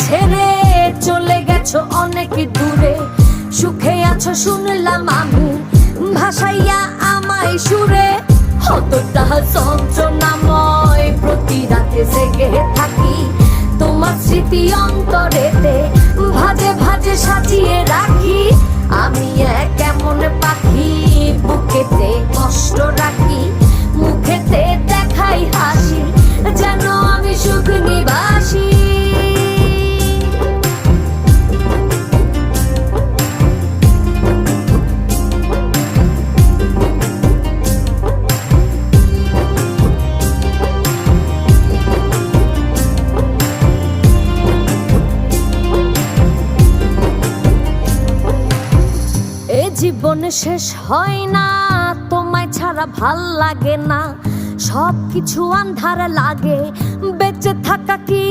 ছেড়ে চলে গেছো অনেক দূরে, সুখে আছো শুনলাম আমি, ভাসাইয়া আমায় সুরে। কতটা যন্ত্রণাময় প্রতি রাতে জেগে থাকি, তোমার স্মৃতি অন্তরেতে ভাজে ভাজে সাজিয়ে রাখি। আমি এক এমন পাখি, বুকেতে কষ্ট রাখি, মুখেতে দেখাই হাসি, যেন আমি সুখ নিবাসী। জীবন শেষ হয় না, তোমায় ছাড়া ভাল লাগে না, সবকিছু আন্ধার লাগে, বেঁচে থাকা কি